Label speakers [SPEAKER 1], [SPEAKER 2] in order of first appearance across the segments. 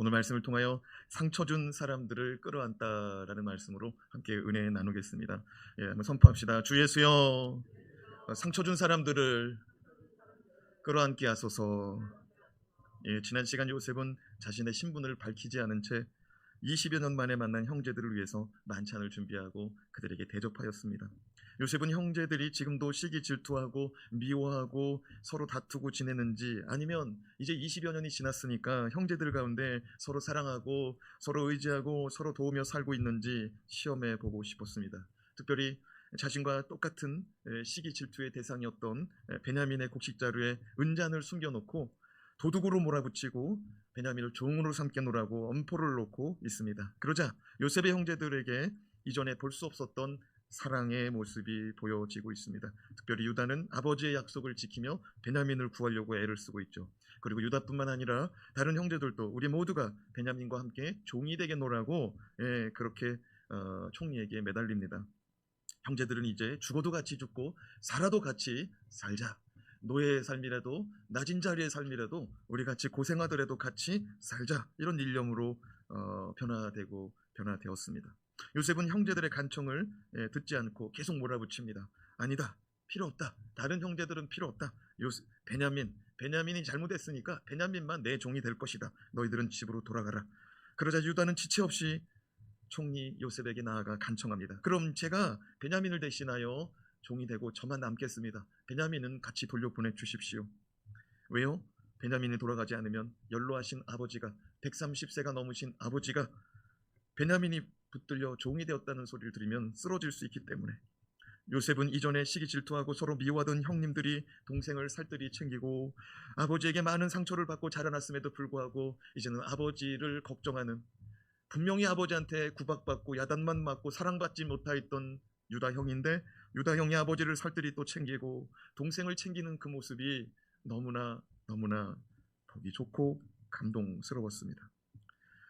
[SPEAKER 1] 오늘 말씀을 통하여 상처 준 사람들을 끌어안다라는 말씀으로 함께 은혜 나누겠습니다. 한번 선포합시다. 주 예수여, 상처 준 사람들을 끌어안게 하소서. 지난 시간 요셉은 자신의 신분을 밝히지 않은 채 20여 년 만에 만난 형제들을 위해서 만찬을 준비하고 그들에게 대접하였습니다. 요셉은 형제들이 지금도 시기 질투하고 미워하고 서로 다투고 지내는지, 아니면 이제 20여 년이 지났으니까 형제들 가운데 서로 사랑하고 서로 의지하고 서로 도우며 살고 있는지 시험해 보고 싶었습니다. 특별히 자신과 똑같은 시기 질투의 대상이었던 베냐민의 곡식자루에 은잔을 숨겨놓고 도둑으로 몰아붙이고 베냐민을 종으로 삼게노라고 엄포를 놓고 있습니다. 그러자 요셉의 형제들에게 이전에 볼 수 없었던 사랑의 모습이 보여지고 있습니다. 특별히 유다는 아버지의 약속을 지키며 베냐민을 구하려고 애를 쓰고 있죠. 그리고 유다뿐만 아니라 다른 형제들도 우리 모두가 베냐민과 함께 종이 되겠노라고 그렇게 총리에게 매달립니다. 형제들은 이제 죽어도 같이 죽고 살아도 같이 살자. 노예의 삶이라도 낮은 자리의 삶이라도 우리 같이 고생하더라도 같이 살자, 이런 일념으로 변화되었습니다. 요셉은 형제들의 간청을 듣지 않고 계속 몰아붙입니다. 아니다, 필요 없다. 다른 형제들은 필요 없다. 베냐민이 잘못했으니까 베냐민만 내 종이 될 것이다. 너희들은 집으로 돌아가라. 그러자 유다는 지체 없이 총리 요셉에게 나아가 간청합니다. 그럼 제가 베냐민을 대신하여 종이 되고 저만 남겠습니다. 베냐민은 같이 돌려보내 주십시오. 왜요? 베냐민이 돌아가지 않으면 연로하신 아버지가, 130세가 넘으신 아버지가 베냐민이 붙들려 종이 되었다는 소리를 들으면 쓰러질 수 있기 때문에. 요셉은 이전에 시기 질투하고 서로 미워하던 형님들이 동생을 살뜰히 챙기고 아버지에게 많은 상처를 받고 자라났음에도 불구하고 이제는 아버지를 걱정하는, 분명히 아버지한테 구박받고 야단만 맞고 사랑받지 못하였던 유다 형인데, 유다 형이 아버지를 살뜰히 또 챙기고 동생을 챙기는 그 모습이 너무나 보기 좋고 감동스러웠습니다.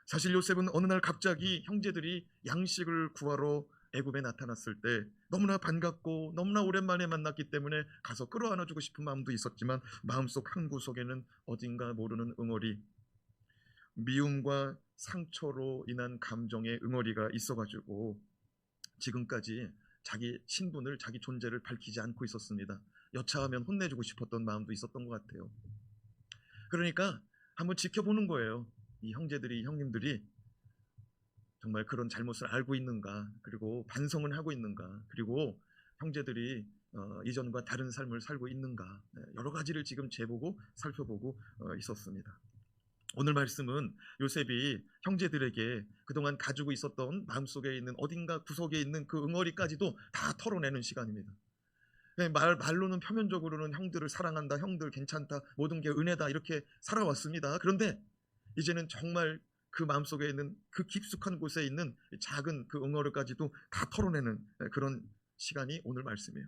[SPEAKER 1] 사실 요셉은 어느 날 갑자기 형제들이 양식을 구하러 애굽에 나타났을 때 너무나 반갑고 너무나 오랜만에 만났기 때문에 가서 끌어안아주고 싶은 마음도 있었지만, 마음속 한 구석에는 어딘가 모르는 응어리, 미움과 상처로 인한 감정의 응어리가 있어가지고 지금까지 자기 신분을, 자기 존재를 밝히지 않고 있었습니다. 여차하면 혼내주고 싶었던 마음도 있었던 것 같아요. 그러니까 한번 지켜보는 거예요. 이 형제들이, 형님들이 정말 그런 잘못을 알고 있는가, 그리고 반성은 하고 있는가, 그리고 형제들이 이전과 다른 삶을 살고 있는가, 여러 가지를 지금 재보고 살펴보고 있었습니다. 오늘 말씀은 요셉이 형제들에게 그동안 가지고 있었던 마음속에 있는 어딘가 구석에 있는 그 응어리까지도 다 털어내는 시간입니다. 말로는 표면적으로는 형들을 사랑한다, 형들 괜찮다, 모든 게 은혜다, 이렇게 살아왔습니다. 그런데 이제는 정말 그 마음속에 있는 그 깊숙한 곳에 있는 작은 그 응어리까지도 다 털어내는 그런 시간이 오늘 말씀이에요.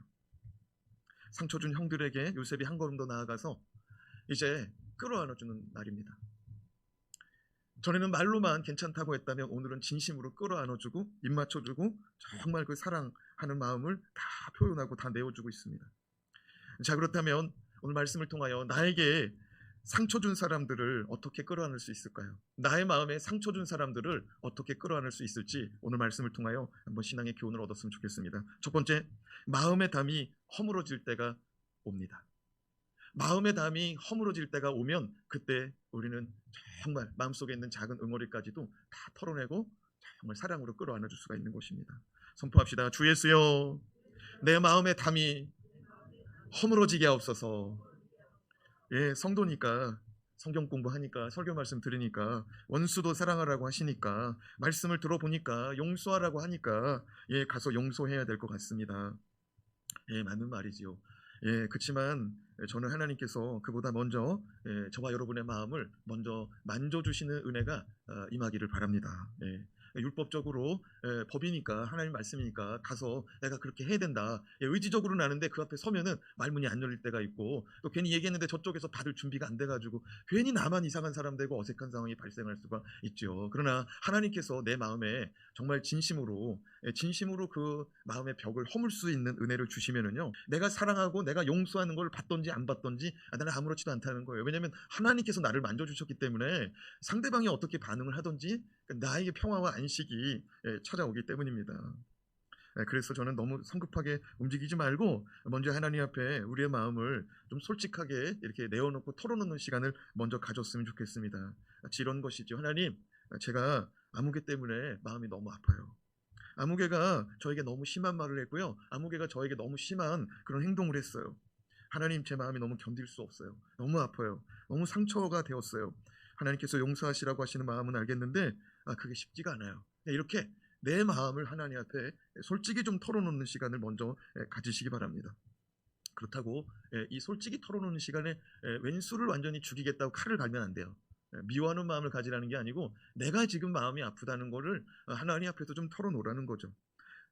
[SPEAKER 1] 상처 준 형들에게 요셉이 한 걸음 더 나아가서 이제 끌어안아주는 날입니다. 전에는 말로만 괜찮다고 했다면 오늘은 진심으로 끌어안아주고 입 맞춰주고 정말 그 사랑하는 마음을 다 표현하고 다 내어주고 있습니다. 자, 그렇다면 오늘 말씀을 통하여 나에게 상처 준 사람들을 어떻게 끌어안을 수 있을까요? 나의 마음에 상처 준 사람들을 어떻게 끌어안을 수 있을지 오늘 말씀을 통하여 한번 신앙의 교훈을 얻었으면 좋겠습니다. 첫 번째, 마음의 담이 허물어질 때가 옵니다. 마음의 담이 허물어질 때가 오면 그때 우리는 정말 마음속에 있는 작은 응어리까지도 다 털어내고 정말 사랑으로 끌어안아 줄 수가 있는 것입니다. 선포합시다. 주 예수여, 내 마음의 담이 허물어지게 하옵소서. 성도니까, 성경 공부하니까, 설교 말씀 들으니까, 원수도 사랑하라고 하시니까, 말씀을 들어보니까 용서하라고 하니까 가서 용서해야 될 것 같습니다. 맞는 말이지요. 그렇지만 저는 하나님께서 그보다 먼저 저와 여러분의 마음을 먼저 만져주시는 은혜가 임하기를 바랍니다. 율법적으로 법이니까 하나님 말씀이니까 가서 내가 그렇게 해야 된다. 의지적으로는 아는데 그 앞에 서면은 말문이 안 열릴 때가 있고 또 괜히 얘기했는데 저쪽에서 받을 준비가 안 돼가지고 괜히 나만 이상한 사람 되고 어색한 상황이 발생할 수가 있죠. 그러나 하나님께서 내 마음에 정말 진심으로 그 마음의 벽을 허물 수 있는 은혜를 주시면은요, 내가 사랑하고 내가 용서하는 걸 받던지 안 받던지 나는 아무렇지도 않다는 거예요. 왜냐하면 하나님께서 나를 만져주셨기 때문에 상대방이 어떻게 반응을 하든지 나에게 평화와 안식이 찾아오기 때문입니다. 그래서 저는 너무 성급하게 움직이지 말고 먼저 하나님 앞에 우리의 마음을 좀 솔직하게 이렇게 내어놓고 털어놓는 시간을 먼저 가졌으면 좋겠습니다. 이런 것이죠. 하나님, 제가 아무개 때문에 마음이 너무 아파요. 아무개가 저에게 너무 심한 말을 했고요. 아무개가 저에게 너무 심한 그런 행동을 했어요. 하나님, 제 마음이 너무 견딜 수 없어요. 너무 아파요. 너무 상처가 되었어요. 하나님께서 용서하시라고 하시는 마음은 알겠는데 그게 쉽지가 않아요. 이렇게 내 마음을 하나님 앞에 솔직히 좀 털어놓는 시간을 먼저 가지시기 바랍니다. 그렇다고 이 솔직히 털어놓는 시간에 왼수를 완전히 죽이겠다고 칼을 갈면 안 돼요. 미워하는 마음을 가지라는 게 아니고 내가 지금 마음이 아프다는 거를 하나님 앞에서 좀 털어놓으라는 거죠.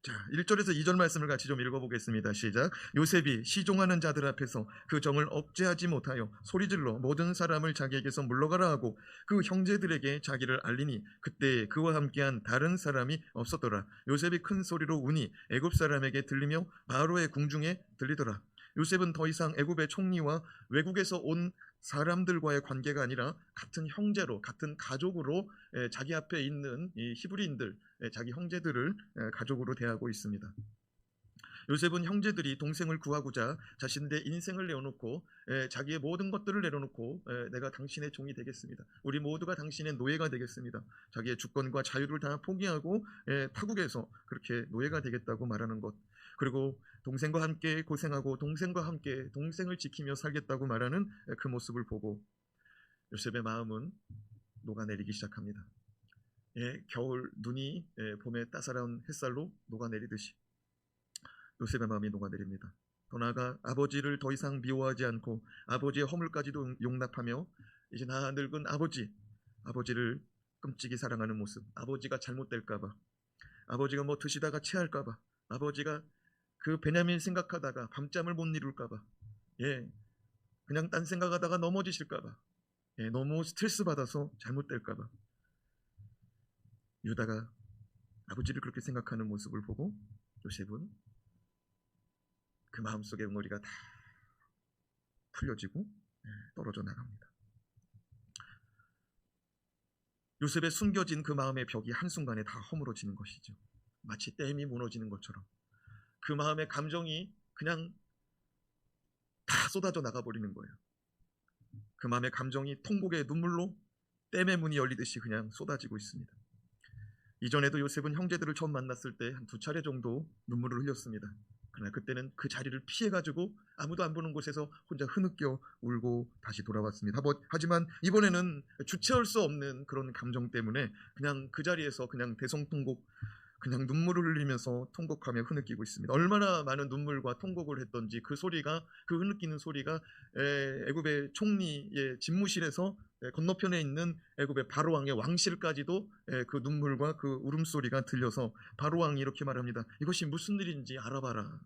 [SPEAKER 1] 자, 1절에서 2절 말씀을 같이 좀 읽어보겠습니다. 시작. 요셉이 시종하는 자들 앞에서 그 정을 억제하지 못하여 소리질러 모든 사람을 자기에게서 물러가라 하고 그 형제들에게 자기를 알리니 그때 그와 함께한 다른 사람이 없었더라. 요셉이 큰 소리로 우니 애굽 사람에게 들리며 바로의 궁중에 들리더라. 요셉은 더 이상 애굽의 총리와 외국에서 온 사람들과의 관계가 아니라 같은 형제로, 같은 가족으로 자기 앞에 있는 이 히브리인들, 자기 형제들을 가족으로 대하고 있습니다. 요셉은 형제들이 동생을 구하고자 자신의 인생을 내어놓고 자기의 모든 것들을 내려놓고 내가 당신의 종이 되겠습니다. 우리 모두가 당신의 노예가 되겠습니다. 자기의 주권과 자유를 다 포기하고 타국에서 그렇게 노예가 되겠다고 말하는 것, 그리고 동생과 함께 고생하고 동생과 함께 동생을 지키며 살겠다고 말하는 그 모습을 보고 요셉의 마음은 녹아내리기 시작합니다. 겨울 눈이 봄의 따사로운 햇살로 녹아내리듯이 요셉의 마음이 녹아내립니다. 더 나아가 아버지를 더 이상 미워하지 않고 아버지의 허물까지도 용납하며 이제 나 늙은 아버지를 끔찍이 사랑하는 모습, 아버지가 잘못될까봐, 아버지가 뭐 드시다가 체할까봐, 아버지가 그 베냐민 생각하다가 밤잠을 못 이룰까봐, 그냥 딴 생각하다가 넘어지실까봐, 너무 스트레스 받아서 잘못될까봐 유다가 아버지를 그렇게 생각하는 모습을 보고 요셉은 그 마음속의 응어리가 다 풀려지고 떨어져 나갑니다. 요셉의 숨겨진 그 마음의 벽이 한순간에 다 허물어지는 것이죠. 마치 댐이 무너지는 것처럼 그 마음의 감정이 그냥 다 쏟아져 나가버리는 거예요. 그 마음의 감정이 통곡의 눈물로 댐의 문이 열리듯이 그냥 쏟아지고 있습니다. 이전에도 요셉은 형제들을 처음 만났을 때 한 2차례 정도 눈물을 흘렸습니다. 그러나 그때는 그 자리를 피해가지고 아무도 안 보는 곳에서 혼자 흐느껴 울고 다시 돌아왔습니다. 하지만 이번에는 주체할 수 없는 그런 감정 때문에 그냥 그 자리에서 그냥 대성통곡, 그냥 눈물을 흘리면서 통곡하며 흐느끼고 있습니다. 얼마나 많은 눈물과 통곡을 했던지 그 소리가, 그 흐느끼는 소리가 애굽의 총리의 집무실에서 건너편에 있는 애굽의 바로왕의 왕실까지도 그 눈물과 그 울음소리가 들려서 바로왕이 이렇게 말합니다. 이것이 무슨 일인지 알아봐라.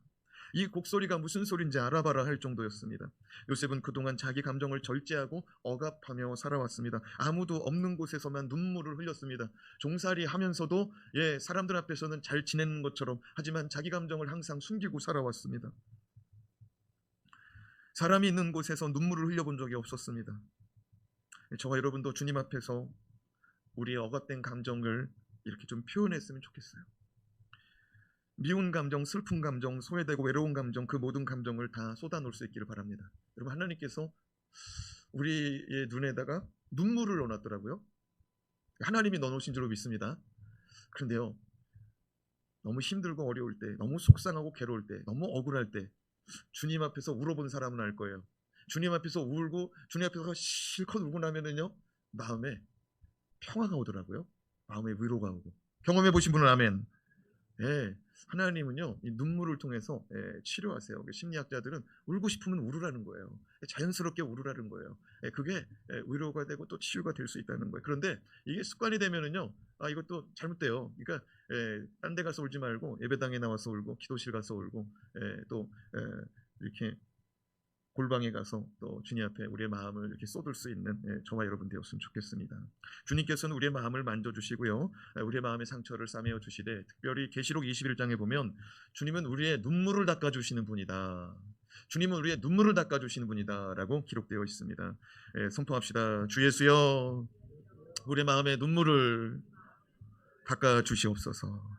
[SPEAKER 1] 이 곡소리가 무슨 소리인지 알아봐라 할 정도였습니다. 요셉은 그동안 자기 감정을 절제하고 억압하며 살아왔습니다. 아무도 없는 곳에서만 눈물을 흘렸습니다. 종살이 하면서도 사람들 앞에서는 잘 지내는 것처럼, 하지만 자기 감정을 항상 숨기고 살아왔습니다. 사람이 있는 곳에서 눈물을 흘려본 적이 없었습니다. 저와 여러분도 주님 앞에서 우리의 억압된 감정을 이렇게 좀 표현했으면 좋겠어요. 미운 감정, 슬픈 감정, 소외되고 외로운 감정, 그 모든 감정을 다 쏟아놓을 수 있기를 바랍니다. 여러분, 하나님께서 우리의 눈에다가 눈물을 넣어놨더라고요. 하나님이 넣어놓으신 줄로 믿습니다. 그런데요, 너무 힘들고 어려울 때, 너무 속상하고 괴로울 때, 너무 억울할 때 주님 앞에서 울어본 사람은 알 거예요. 주님 앞에서 울고 주님 앞에서 실컷 울고 나면은요, 마음에 평화가 오더라고요. 마음에 위로가 오고. 경험해 보신 분은 아멘. 하나님은요, 이 눈물을 통해서 치료하세요. 심리학자들은 울고 싶으면 울으라는 거예요. 자연스럽게 울으라는 거예요. 그게 위로가 되고 또 치유가 될 수 있다는 거예요. 그런데 이게 습관이 되면은요, 이것도 잘못돼요. 그러니까 딴 데 가서 울지 말고 예배당에 나와서 울고 기도실 가서 울고 또 이렇게 골방에 가서 또 주님 앞에 우리의 마음을 이렇게 쏟을 수 있는 저와 여러분 되었으면 좋겠습니다. 주님께서는 우리의 마음을 만져주시고요, 우리의 마음의 상처를 싸매어 주시되, 특별히 계시록 21장에 보면 주님은 우리의 눈물을 닦아주시는 분이다. 주님은 우리의 눈물을 닦아주시는 분이다라고 기록되어 있습니다. 선포합시다. 주 예수여, 우리의 마음의 눈물을 닦아주시옵소서.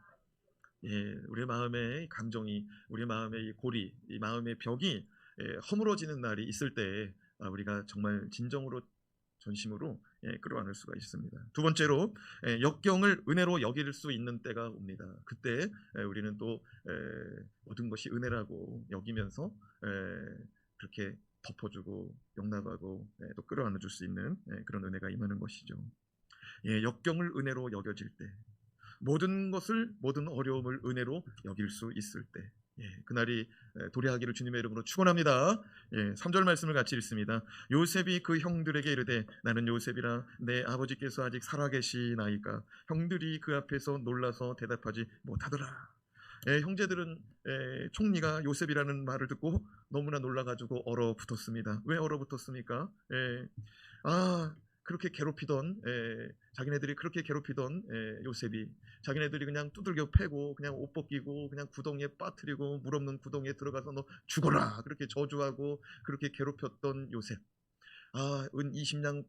[SPEAKER 1] 우리의 마음의 감정이, 우리의 마음의 이 골이, 이 마음의 벽이 허물어지는 날이 있을 때 우리가 정말 진정으로 전심으로 끌어안을 수가 있습니다. 두 번째로 역경을 은혜로 여길 수 있는 때가 옵니다. 그때 우리는 또 모든 것이 은혜라고 여기면서 그렇게 덮어주고 용납하고 또 끌어안아 줄 수 있는 그런 은혜가 임하는 것이죠. 역경을 은혜로 여겨질 때, 모든 것을, 모든 어려움을 은혜로 여길 수 있을 때, 그날이 도래하기를 주님의 이름으로 축원합니다. 3절 말씀을 같이 읽습니다. 요셉이 그 형들에게 이르되 나는 요셉이라 내 아버지께서 아직 살아계시나이까. 형들이 그 앞에서 놀라서 대답하지 못하더라. 형제들은 총리가 요셉이라는 말을 듣고 너무나 놀라가지고 얼어붙었습니다. 왜 얼어붙었습니까? 그렇게 괴롭히던, 자기네들이 그렇게 괴롭히던 요셉이, 자기네들이 그냥 두들겨 패고 그냥 옷 벗기고 그냥 구덩이에 빠뜨리고 물 없는 구덩이에 들어가서 너 죽어라 그렇게 저주하고 그렇게 괴롭혔던 요셉, 은 20냥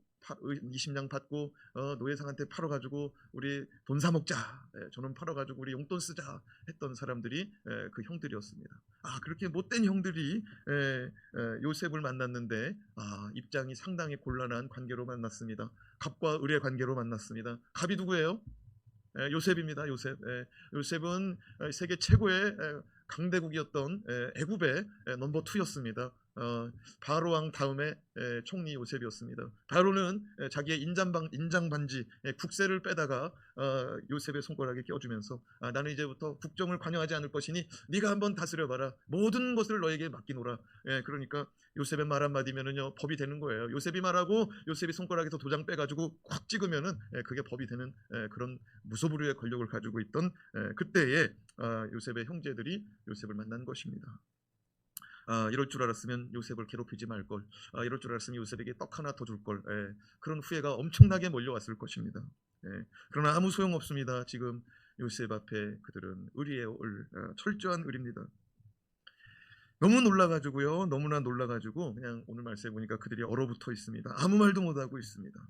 [SPEAKER 1] 받고 노예상한테 팔아가지고 우리 돈 사 먹자, 저놈 팔아가지고 우리 용돈 쓰자 했던 사람들이 그 형들이었습니다. 그렇게 못된 형들이 요셉을 만났는데 입장이 상당히 곤란한 관계로 만났습니다. 갑과 을의 관계로 만났습니다. 갑이 누구예요? 요셉입니다. 요셉은 세계 최고의 강대국이었던 애굽의 넘버 2였습니다. 바로 왕 다음에 총리 요셉이었습니다. 바로는 자기의 인장 반지 국세를 빼다가 요셉의 손가락에 껴주면서 나는 이제부터 국정을 관여하지 않을 것이니 네가 한번 다스려봐라. 모든 것을 너에게 맡기노라. 그러니까 요셉의 말 한마디면은요 법이 되는 거예요. 요셉이 말하고 요셉이 손가락에서 도장 빼가지고 콱 찍으면은 그게 법이 되는 그런 무소불위의 권력을 가지고 있던 그때에 요셉의 형제들이 요셉을 만난 것입니다. 이럴 줄 알았으면 요셉을 괴롭히지 말걸, 이럴 줄 알았으면 요셉에게 떡 하나 더 줄걸, 그런 후회가 엄청나게 몰려왔을 것입니다. 그러나 아무 소용없습니다. 지금 요셉 앞에 그들은 의리에요. 철저한 의리입니다. 너무 놀라가지고요, 너무나 놀라가지고 그냥 오늘 말씀해 보니까 그들이 얼어붙어 있습니다. 아무 말도 못하고 있습니다.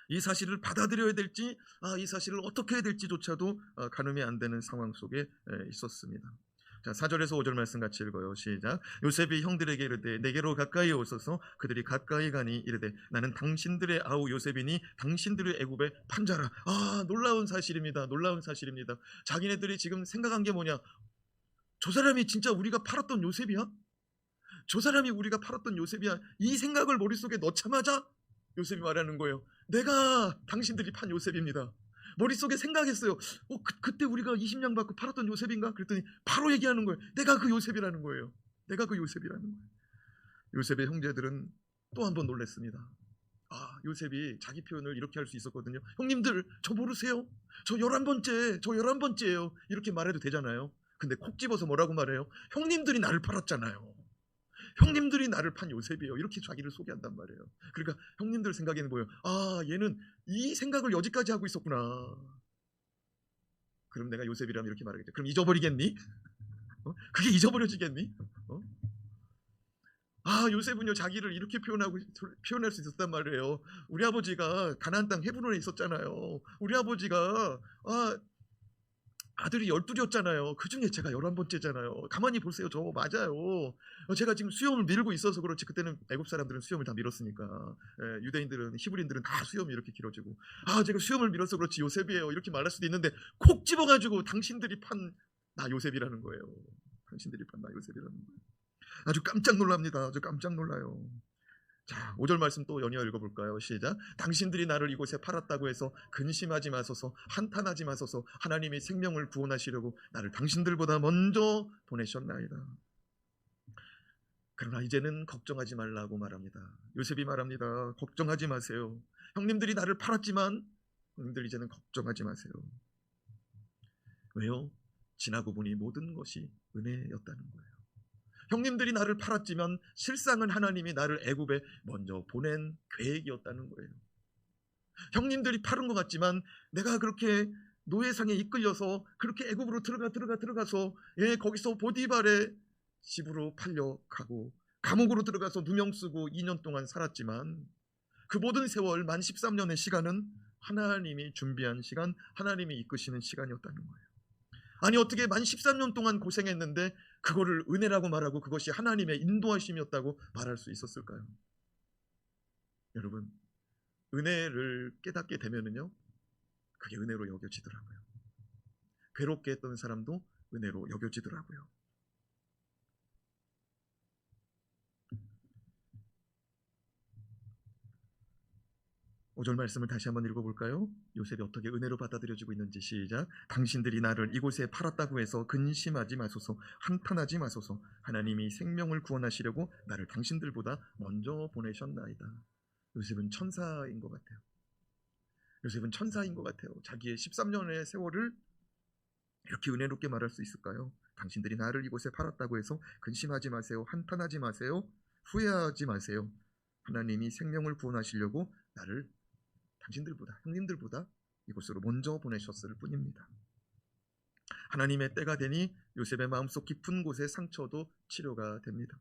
[SPEAKER 1] 이 사실을 받아들여야 될지, 이 사실을 어떻게 해야 될지조차도 가늠이 안 되는 상황 속에 있었습니다. 자, 4절에서 5절 말씀 같이 읽어요. 시작. 요셉이 형들에게 이르되 내게로 가까이 오소서. 그들이 가까이 가니 이르되 나는 당신들의 아우 요셉이니 당신들의 애굽의 판자라. 놀라운 사실입니다. 놀라운 사실입니다. 자기네들이 지금 생각한 게 뭐냐? 저 사람이 진짜 우리가 팔았던 요셉이야? 저 사람이 우리가 팔았던 요셉이야? 이 생각을 머릿속에 넣자마자 요셉이 말하는 거예요. 내가 당신들이 판 요셉입니다. 머릿속에 생각했어요. 그때 우리가 20냥 받고 팔았던 요셉인가? 그랬더니 바로 얘기하는 거예요. 내가 그 요셉이라는 거예요. 내가 그 요셉이라는 거예요. 요셉의 형제들은 또 한 번 놀랐습니다. 요셉이 자기 표현을 이렇게 할 수 있었거든요. 형님들 저 모르세요? 저 11번째예요. 이렇게 말해도 되잖아요. 근데 콕 집어서 뭐라고 말해요? 형님들이 나를 팔았잖아요. 형님들이 나를 판 요셉이에요. 이렇게 자기를 소개한단 말이에요. 그러니까 형님들 생각에는 뭐예요? 얘는 이 생각을 여지까지 하고 있었구나. 그럼 내가 요셉이라면 이렇게 말하겠죠. 그럼 잊어버리겠니? 그게 잊어버려지겠니? 요셉은요 자기를 이렇게 표현할 수 있었단 말이에요. 우리 아버지가 가나안 땅 헤브론에 있었잖아요. 우리 아버지가 아들이 12였잖아요. 그 중에 제가 11번째잖아요. 가만히 보세요. 저 맞아요. 제가 지금 수염을 밀고 있어서 그렇지, 그때는 애굽 사람들은 수염을 다 밀었으니까, 유대인들은, 히브리인들은 다 수염이 이렇게 길어지고, 제가 수염을 밀어서 그렇지 요셉이에요. 이렇게 말할 수도 있는데 콕 집어가지고 당신들이 판 나 요셉이라는 거예요. 당신들이 판 나 요셉이라는 거예요. 아주 깜짝 놀랍니다. 아주 깜짝 놀라요. 자, 5절 말씀 또 연이어 읽어볼까요? 시작. 당신들이 나를 이곳에 팔았다고 해서 근심하지 마소서, 한탄하지 마소서. 하나님이 생명을 구원하시려고 나를 당신들보다 먼저 보내셨나이다. 그러나 이제는 걱정하지 말라고 말합니다. 요셉이 말합니다. 걱정하지 마세요. 형님들이 나를 팔았지만 형님들 이제는 걱정하지 마세요. 왜요? 지나고 보니 모든 것이 은혜였다는 거예요. 형님들이 나를 팔았지만 실상은 하나님이 나를 애굽에 먼저 보낸 계획이었다는 거예요. 형님들이 팔은 것 같지만 내가 그렇게 노예상에 이끌려서 그렇게 애굽으로 들어가서 거기서 보디발의 집으로 팔려가고 감옥으로 들어가서 누명 쓰고 2년 동안 살았지만 그 모든 세월 만 13년의 시간은 하나님이 준비한 시간, 하나님이 이끄시는 시간이었다는 거예요. 아니 어떻게 만 13년 동안 고생했는데 그거를 은혜라고 말하고 그것이 하나님의 인도하심이었다고 말할 수 있었을까요? 여러분, 은혜를 깨닫게 되면은요, 그게 은혜로 여겨지더라고요. 괴롭게 했던 사람도 은혜로 여겨지더라고요. 5절 말씀을 다시 한번 읽어볼까요? 요셉이 어떻게 은혜로 받아들여지고 있는지 시작. 당신들이 나를 이곳에 팔았다고 해서 근심하지 마소서, 한탄하지 마소서. 하나님이 생명을 구원하시려고 나를 당신들보다 먼저 보내셨나이다. 요셉은 천사인 것 같아요. 요셉은 천사인 것 같아요. 자기의 13년의 세월을 이렇게 은혜롭게 말할 수 있을까요? 당신들이 나를 이곳에 팔았다고 해서 근심하지 마세요, 한탄하지 마세요, 후회하지 마세요. 하나님이 생명을 구원하시려고 나를 당신들보다, 형님들보다 이곳으로 먼저 보내셨을 뿐입니다. 하나님의 때가 되니 요셉의 마음속 깊은 곳의 상처도 치료가 됩니다.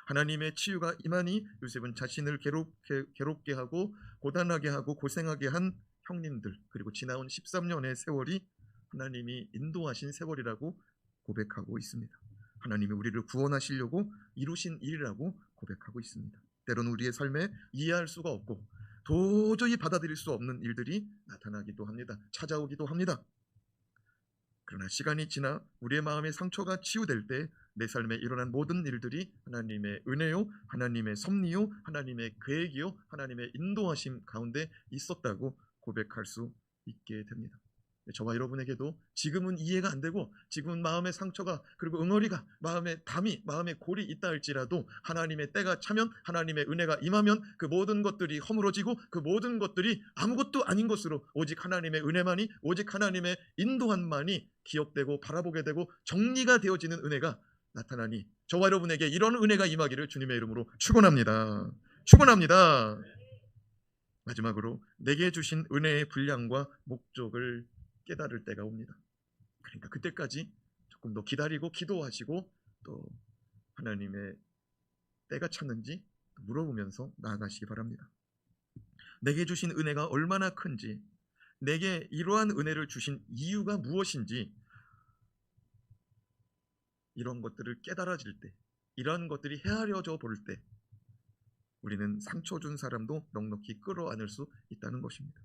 [SPEAKER 1] 하나님의 치유가 임하니 요셉은 자신을 괴롭게 하고 고단하게 하고 고생하게 한 형님들, 그리고 지나온 13년의 세월이 하나님이 인도하신 세월이라고 고백하고 있습니다. 하나님이 우리를 구원하시려고 이루신 일이라고 고백하고 있습니다. 때로는 우리의 삶에 이해할 수가 없고 도저히 받아들일 수 없는 일들이 나타나기도 합니다. 찾아오기도 합니다. 그러나 시간이 지나 우리의 마음의 상처가 치유될 때 내 삶에 일어난 모든 일들이 하나님의 은혜요, 하나님의 섭리요, 하나님의 계획이요, 하나님의 인도하심 가운데 있었다고 고백할 수 있게 됩니다. 저와 여러분에게도 지금은 이해가 안 되고 지금은 마음의 상처가 그리고 응어리가 마음의 담이 마음의 골이 있다 할지라도 하나님의 때가 차면 하나님의 은혜가 임하면 그 모든 것들이 허물어지고 그 모든 것들이 아무것도 아닌 것으로 오직 하나님의 은혜만이 오직 하나님의 인도함만이 기억되고 바라보게 되고 정리가 되어지는 은혜가 나타나니 저와 여러분에게 이런 은혜가 임하기를 주님의 이름으로 축원합니다. 축원합니다. 마지막으로 내게 주신 은혜의 분량과 목적을 깨달을 때가 옵니다. 그러니까 그때까지 조금 더 기다리고 기도하시고 또 하나님의 때가 찼는지 물어보면서 나아가시기 바랍니다. 내게 주신 은혜가 얼마나 큰지, 내게 이러한 은혜를 주신 이유가 무엇인지 이런 것들을 깨달아질 때, 이러한 것들이 헤아려져 볼 때 우리는 상처 준 사람도 넉넉히 끌어안을 수 있다는 것입니다.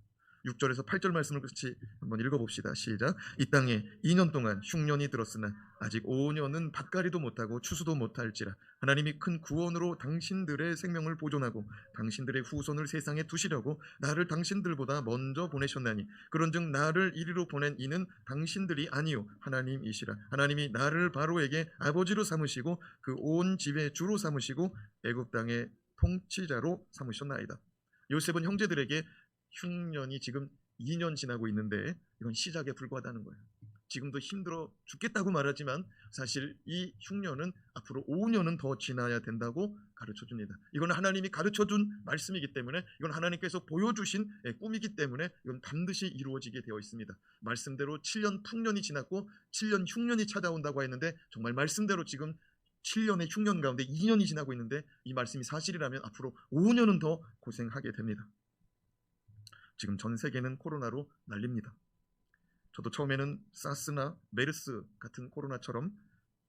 [SPEAKER 1] 6절에서 8절 말씀을 같이 한번 읽어봅시다. 시작. 이 땅에 2년 동안 흉년이 들었으나 아직 5년은 밭갈이도 못하고 추수도 못할지라 하나님이 큰 구원으로 당신들의 생명을 보존하고 당신들의 후손을 세상에 두시려고 나를 당신들보다 먼저 보내셨나니 그런즉 나를 이리로 보낸 이는 당신들이 아니요 하나님이시라. 하나님이 나를 바로에게 아버지로 삼으시고 그 온 집의 주로 삼으시고 애굽 땅의 통치자로 삼으셨나이다. 요셉은 형제들에게 흉년이 지금 2년 지나고 있는데 이건 시작에 불과하다는 거예요. 지금도 힘들어 죽겠다고 말하지만 사실 이 흉년은 앞으로 5년은 더 지나야 된다고 가르쳐줍니다. 이건 하나님이 가르쳐준 말씀이기 때문에 이건 하나님께서 보여주신 꿈이기 때문에 이건 반드시 이루어지게 되어 있습니다. 말씀대로 7년 풍년이 지났고 7년 흉년이 찾아온다고 했는데 정말 말씀대로 지금 7년의 흉년 가운데 2년이 지나고 있는데 이 말씀이 사실이라면 앞으로 5년은 더 고생하게 됩니다. 지금 전 세계는 코로나로 난립니다. 저도 처음에는 사스나 메르스 같은 코로나처럼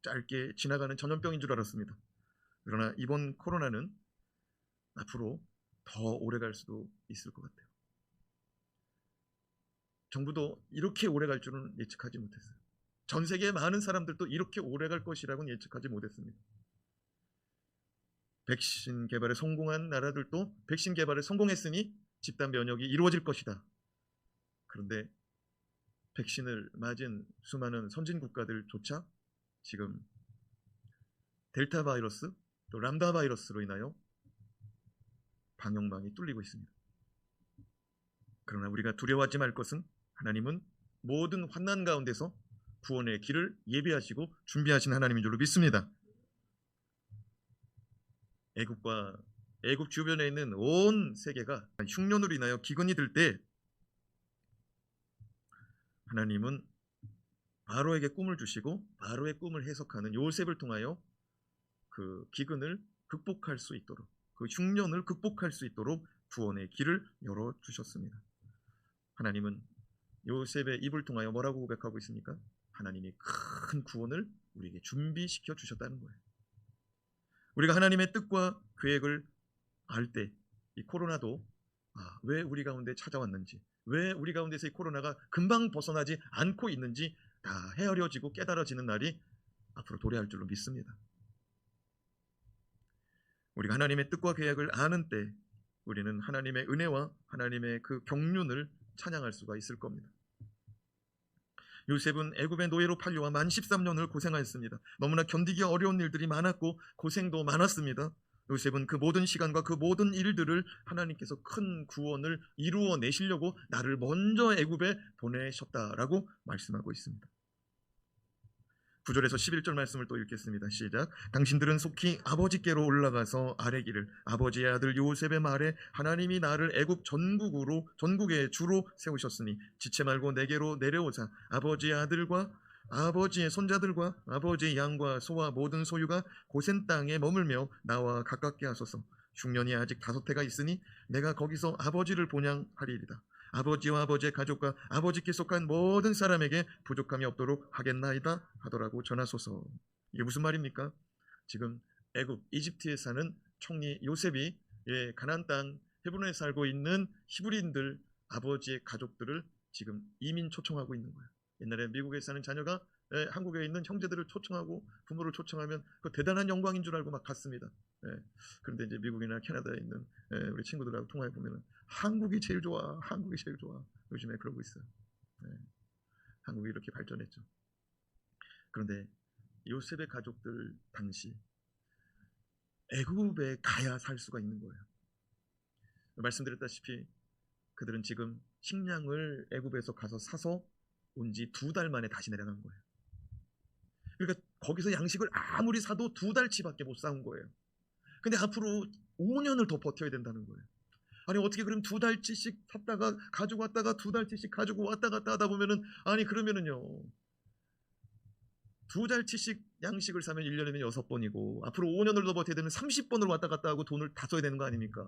[SPEAKER 1] 짧게 지나가는 전염병인 줄 알았습니다. 그러나 이번 코로나는 앞으로 더 오래 갈 수도 있을 것 같아요. 정부도 이렇게 오래 갈 줄은 예측하지 못했어요. 전 세계의 많은 사람들도 이렇게 오래 갈 것이라고는 예측하지 못했습니다. 백신 개발에 성공한 나라들도 백신 개발에 성공했으니 집단 면역이 이루어질 것이다. 그런데 백신을 맞은 수많은 선진 국가들조차 지금 델타 바이러스 또 람다 바이러스로 인하여 방역망이 뚫리고 있습니다. 그러나 우리가 두려워하지 말 것은 하나님은 모든 환난 가운데서 구원의 길을 예비하시고 준비하신 하나님인 줄로 믿습니다. 애굽과 애굽 주변에 있는 온 세계가 흉년으로 인하여 기근이 들 때 하나님은 바로에게 꿈을 주시고 바로의 꿈을 해석하는 요셉을 통하여 그 기근을 극복할 수 있도록, 그 흉년을 극복할 수 있도록 구원의 길을 열어주셨습니다. 하나님은 요셉의 입을 통하여 뭐라고 고백하고 있습니까? 하나님이 큰 구원을 우리에게 준비시켜 주셨다는 거예요. 우리가 하나님의 뜻과 계획을 알 때 이 코로나도 왜 우리 가운데 찾아왔는지, 왜 우리 가운데서 이 코로나가 금방 벗어나지 않고 있는지 다 헤아려지고 깨달아지는 날이 앞으로 도래할 줄로 믿습니다. 우리가 하나님의 뜻과 계획을 아는 때 우리는 하나님의 은혜와 하나님의 그 경륜을 찬양할 수가 있을 겁니다. 요셉은 애굽의 노예로 팔려와 만 13년을 고생하였습니다. 너무나 견디기 어려운 일들이 많았고 고생도 많았습니다. 요셉은 그 모든 시간과 그 모든 일들을 하나님께서 큰 구원을 이루어 내시려고 나를 먼저 애굽에 보내셨다라고 말씀하고 있습니다. 9절에서 11절 말씀을 또 읽겠습니다. 시작. 당신들은 속히 아버지께로 올라가서 아뢰기를 아버지의 아들 요셉의 말에 하나님이 나를 애굽 전국의 주로 세우셨으니 지체 말고 내게로 내려오자 아버지의 아들과 아버지의 손자들과 아버지의 양과 소와 모든 소유가 고센 땅에 머물며 나와 가깝게 하소서. 흉년이 아직 5해가 있으니 내가 거기서 아버지를 본향하리이다. 아버지와 아버지의 가족과 아버지께 속한 모든 사람에게 부족함이 없도록 하겠나이다 하더라고 전하소서. 이게 무슨 말입니까? 지금 애굽 이집트에 사는 총리 요셉이 가나안 땅 헤브론에 살고 있는 히브리인들 아버지의 가족들을 지금 이민 초청하고 있는 거예요. 옛날에 미국에 사는 자녀가 한국에 있는 형제들을 초청하고 부모를 초청하면 그 대단한 영광인 줄 알고 막 갔습니다. 그런데 이제 미국이나 캐나다에 있는 우리 친구들하고 통화해 보면 한국이 제일 좋아, 한국이 제일 좋아. 요즘에 그러고 있어요. 한국이 이렇게 발전했죠. 그런데 요셉의 가족들 당시 애굽에 가야 살 수가 있는 거예요. 말씀드렸다시피 그들은 지금 식량을 애굽에서 가서 사서 온 지 2달 만에 다시 내려간 거예요. 그러니까 거기서 양식을 아무리 사도 2달치밖에 못 사온 거예요. 근데 앞으로 5년을 더 버텨야 된다는 거예요. 아니 어떻게 그럼 2달치씩 샀다가 가지고 왔다가 2달치씩 가지고 왔다 갔다 하다 보면은 아니 그러면은요 2달치씩 양식을 사면 1년에는 6번이고 앞으로 5년을 더 버텨야 되면 30번을 왔다 갔다 하고 돈을 다 써야 되는 거 아닙니까?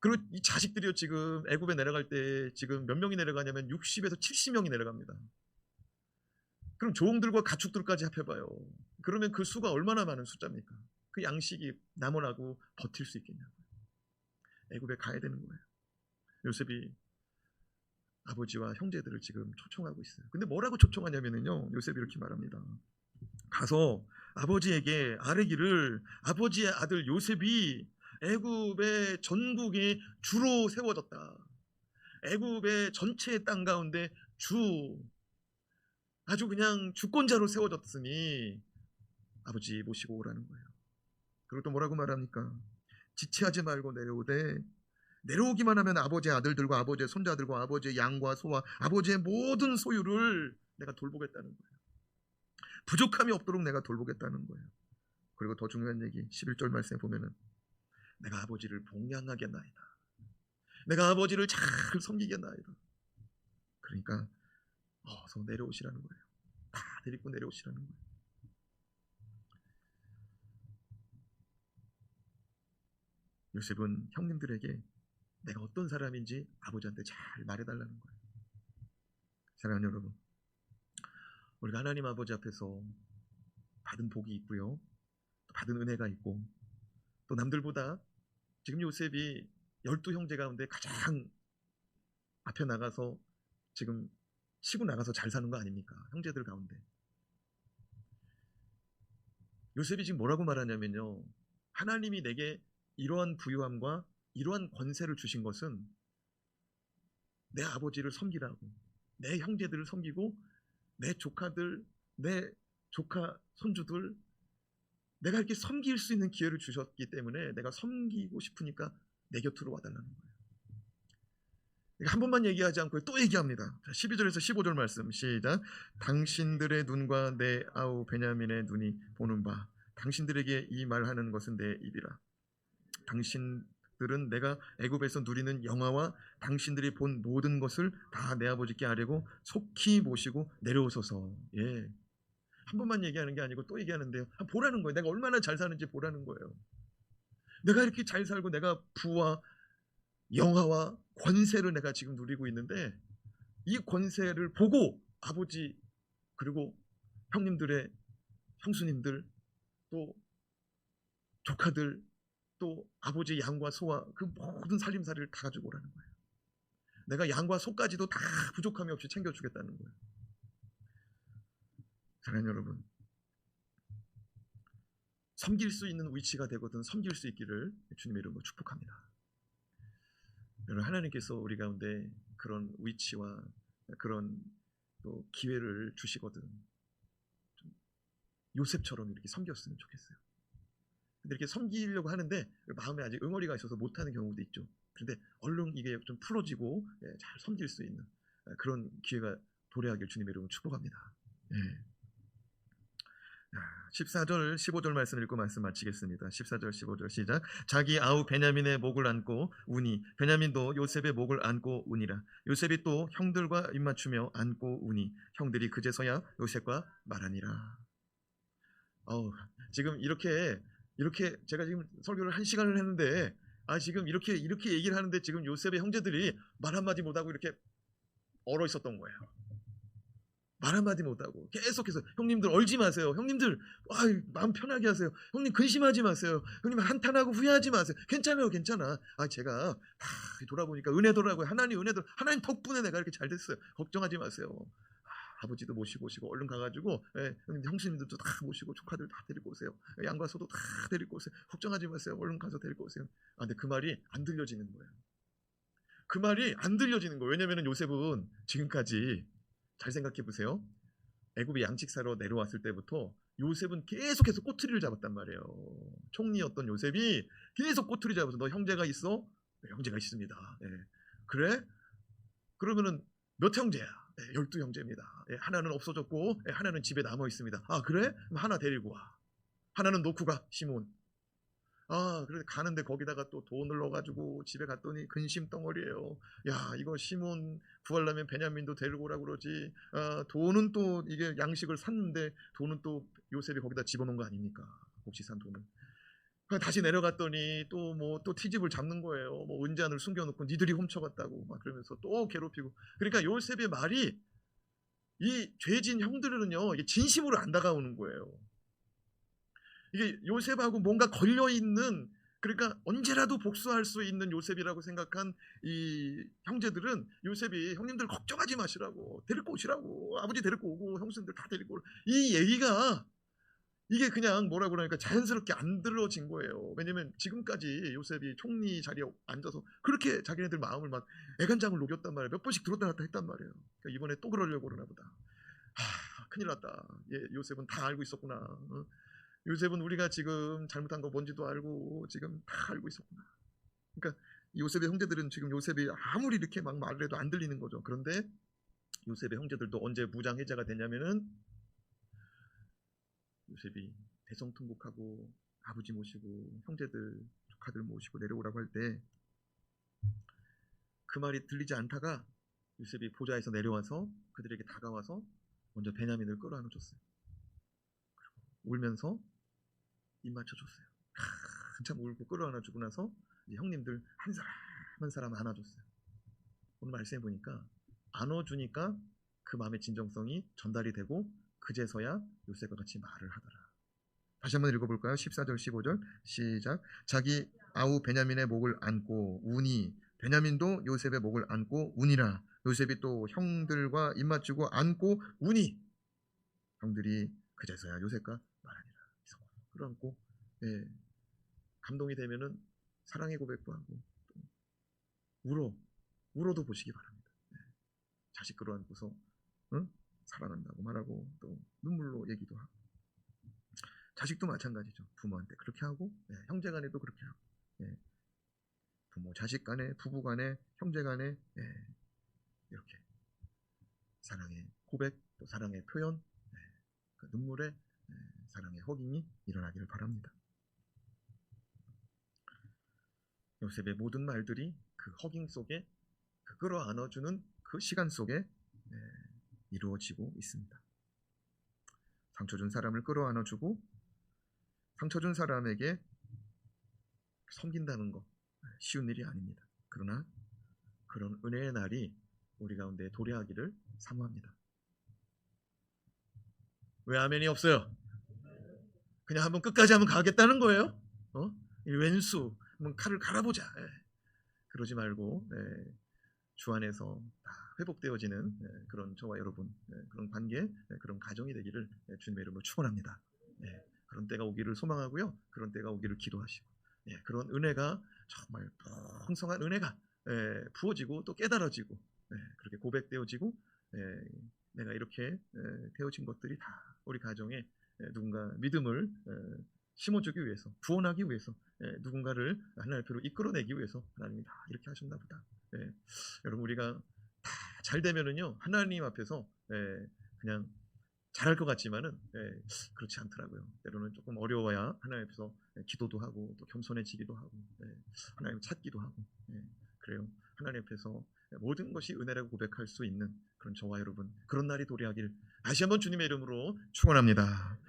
[SPEAKER 1] 그리고 이 자식들이요 지금 애굽에 내려갈 때 지금 몇 명이 내려가냐면 60에서 70명이 내려갑니다. 그럼 종들과 가축들까지 합해봐요. 그러면 그 수가 얼마나 많은 숫자입니까? 그 양식이 남원하고 버틸 수 있겠냐고요. 애굽에 가야 되는 거예요. 요셉이 아버지와 형제들을 지금 초청하고 있어요. 근데 뭐라고 초청하냐면요 요셉이 이렇게 말합니다. 가서 아버지에게 아뢰기를 아버지의 아들 요셉이 애굽의 전국에 주로 세워졌다. 애굽의 전체 땅 가운데 아주 그냥 주권자로 세워졌으니 아버지 모시고 오라는 거예요. 그리고 또 뭐라고 말합니까? 지체하지 말고 내려오기만 하면 아버지의 아들들과 아버지의 손자들과 아버지의 양과 소와 아버지의 모든 소유를 내가 돌보겠다는 거예요. 부족함이 없도록 내가 돌보겠다는 거예요. 그리고 더 중요한 얘기 11절 말씀에 보면은 내가 아버지를 봉양하겠나이다. 내가 아버지를 잘 섬기겠나이다. 그러니까 어서 내려오시라는 거예요. 다 데리고 내려오시라는 거예요. 요셉은 형님들에게 내가 어떤 사람인지 아버지한테 잘 말해달라는 거예요. 사랑하는 여러분, 우리가 하나님 아버지 앞에서 받은 복이 있고요, 또 받은 은혜가 있고, 또 남들보다 지금 요셉이 12형제 가운데 가장 앞에 나가서 지금 치고 나가서 잘 사는 거 아닙니까? 형제들 가운데. 요셉이 지금 뭐라고 말하냐면요, 하나님이 내게 이러한 부유함과 이러한 권세를 주신 것은 내 아버지를 섬기라고, 내 형제들을 섬기고 내 조카들, 내 조카 손주들 내가 이렇게 섬길 수 있는 기회를 주셨기 때문에 내가 섬기고 싶으니까 내 곁으로 와달라는 거예요. 한 번만 얘기하지 않고 또 얘기합니다. 12절에서 15절 말씀 시작. 당신들의 눈과 내 아우 베냐민의 눈이 보는 바 당신들에게 이 말하는 것은 내 입이라. 당신들은 내가 애굽에서 누리는 영화와 당신들이 본 모든 것을 다 내 아버지께 아뢰고 속히 모시고 내려오소서. 예. 한 번만 얘기하는 게 아니고 또 얘기하는데요. 보라는 거예요. 내가 얼마나 잘 사는지 보라는 거예요. 내가 이렇게 잘 살고 내가 부와 영화와 권세를 내가 지금 누리고 있는데 이 권세를 보고 아버지 그리고 형님들의 형수님들 또 조카들 또 아버지의 양과 소와 그 모든 살림살이를 다 가지고 오라는 거예요. 내가 양과 소까지도 다 부족함이 없이 챙겨주겠다는 거예요. 사랑하는 여러분, 섬길 수 있는 위치가 되거든 섬길 수 있기를 주님의 이름으로 축복합니다. 여러분, 하나님께서 우리 가운데 그런 위치와 그런 또 기회를 주시거든 좀 요셉처럼 이렇게 섬겼으면 좋겠어요. 근데 이렇게 섬기려고 하는데 마음에 아직 응어리가 있어서 못하는 경우도 있죠. 그런데 얼른 이게 좀 풀어지고 잘 섬길 수 있는 그런 기회가 도래하길 주님의 이름으로 축복합니다. 14절 15절 말씀 읽고 말씀 마치겠습니다. 14절 15절 시작. 자기 아우 베냐민의 목을 안고 우니 베냐민도 요셉의 목을 안고 우니라. 요셉이 또 형들과 입맞추며 안고 우니 형들이 그제서야 요셉과 말하니라. 지금 이렇게 제가 지금 설교를 1시간을 했는데 지금 이렇게 얘기를 하는데 지금 요셉의 형제들이 말 한마디 못하고 이렇게 얼어 있었던 거예요. 말 한마디 못하고 계속해서 형님들 얼지 마세요. 형님들 마음 편하게 하세요. 형님 근심하지 마세요. 형님 한탄하고 후회하지 마세요. 괜찮아요. 괜찮아. 제가 돌아보니까 은혜더라고요. 하나님 은혜더라고요. 하나님 덕분에 내가 이렇게 잘 됐어요. 걱정하지 마세요. 아버지도 모시고 오시고 얼른 가가지고 형수님들도 다 모시고 조카들 다 데리고 오세요. 양과 소도 다 데리고 오세요. 걱정하지 마세요. 얼른 가서 데리고 오세요. 근데 그 말이 안 들려지는 거예요. 그 말이 안 들려지는 거예요. 왜냐하면 요셉은 지금까지 잘 생각해 보세요. 애굽에 양식사로 내려왔을 때부터 요셉은 계속해서 꼬투리를 잡았단 말이에요. 총리였던 요셉이 계속 꼬투리 잡아서 너 형제가 있어? 네, 형제가 있습니다. 그래? 그러면은 몇 형제야? 12형제입니다. 하나는 없어졌고 하나는 집에 남아 있습니다. 그래? 그럼 하나 데리고 와. 하나는 놓고 가. 시몬. 그래 가는데 거기다가 또 돈을 넣어가지고 집에 갔더니 근심 덩어리예요. 야, 이거 시몬 구하려면 베냐민도 데리고 오라고 그러지. 돈은 또 이게 양식을 샀는데 돈은 또 요셉이 거기다 집어넣은 거 아닙니까? 혹시 산 돈은. 다시 내려갔더니 또 티집을 잡는 거예요. 은잔을 숨겨놓고 니들이 훔쳐갔다고 막 그러면서 또 괴롭히고. 그러니까 요셉의 말이 이 죄진 형들은요 이게 진심으로 안 다가오는 거예요. 이게 요셉하고 뭔가 걸려있는, 그러니까 언제라도 복수할 수 있는 요셉이라고 생각한 이 형제들은 요셉이 형님들 걱정하지 마시라고 데리고 오시라고 아버지 데리고 오고 형수님들 다 데리고 오라고 이 얘기가 이게 그냥 뭐라고 그러니까 자연스럽게 안 들어진 거예요. 왜냐면 지금까지 요셉이 총리 자리에 앉아서 그렇게 자기네들 마음을 막 애간장을 녹였단 말이에요. 몇 번씩 들었다 놨다 했단 말이에요. 그러니까 이번에 또 그러려고 그러나 보다. 큰일 났다. 요셉은 다 알고 있었구나. 요셉은 우리가 지금 잘못한 거 뭔지도 알고 지금 다 알고 있었구나. 그러니까 요셉의 형제들은 지금 요셉이 아무리 이렇게 막 말을 해도 안 들리는 거죠. 그런데 요셉의 형제들도 언제 무장해제가 되냐면은 요셉이 대성통곡하고 아버지 모시고 형제들 조카들 모시고 내려오라고 할 때 그 말이 들리지 않다가 요셉이 보좌에서 내려와서 그들에게 다가와서 먼저 베냐민을 끌어안아줬어요. 울면서 입 맞춰줬어요. 한참 울고 끌어안아주고 나서 이제 형님들 한 사람 한 사람 안아줬어요. 오늘 말씀해 보니까 안아주니까 그 마음의 진정성이 전달이 되고 그제서야 요셉과 같이 말을 하더라. 다시 한번 읽어볼까요? 14절 15절 시작. 자기 아우 베냐민의 목을 안고 우니 베냐민도 요셉의 목을 안고 우니라. 요셉이 또 형들과 입 맞추고 안고 우니 형들이 그제서야 요셉과 말하니라. 끌어안고 감동이 되면은 사랑의 고백도 하고 또 울어도 보시기 바랍니다. 자식 끌어안고서 사랑한다고 말하고 또 눈물로 얘기도 하고 자식도 마찬가지죠. 부모한테 그렇게 하고 형제간에도 그렇게 하고 부모 자식 간에 부부 간에 형제 간에 이렇게 사랑의 고백, 또 사랑의 표현, 그 눈물의 사랑의 허깅이 일어나기를 바랍니다. 요셉의 모든 말들이 그 허깅 속에, 그 끌어안아주는 그 시간 속에 이루어지고 있습니다. 상처 준 사람을 끌어안아주고 상처 준 사람에게 섬긴다는 거 쉬운 일이 아닙니다. 그러나 그런 은혜의 날이 우리 가운데 도래하기를 사모합니다. 왜 아멘이 없어요? 그냥 한번 끝까지 한번 가겠다는 거예요? 이 왼수 한번 칼을 갈아보자. 그러지 말고 주 안에서 다 회복되어지는 그런 저와 여러분, 그런 관계, 그런 가정이 되기를 주님의 이름으로 축원합니다. 그런 때가 오기를 소망하고요. 그런 때가 오기를 기도하시고, 그런 은혜가 정말 풍성한 은혜가 부어지고 또 깨달아지고, 그렇게 고백되어지고, 내가 이렇게 되어진 것들이 다 우리 가정에 누군가 믿음을 심어주기 위해서, 구원하기 위해서, 누군가를 하나님 앞으로 이끌어내기 위해서 하나님이 다 이렇게 하셨나 보다. 여러분, 우리가 다 잘 되면은요 하나님 앞에서 그냥 잘할 것 같지만은 그렇지 않더라고요. 때로는 조금 어려워야 하나님 앞에서 기도도 하고 또 겸손해지기도 하고 하나님 찾기도 하고 그래요. 하나님 앞에서 모든 것이 은혜라고 고백할 수 있는 그런 저와 여러분, 그런 날이 도래하길 다시 한번 주님의 이름으로 축원합니다.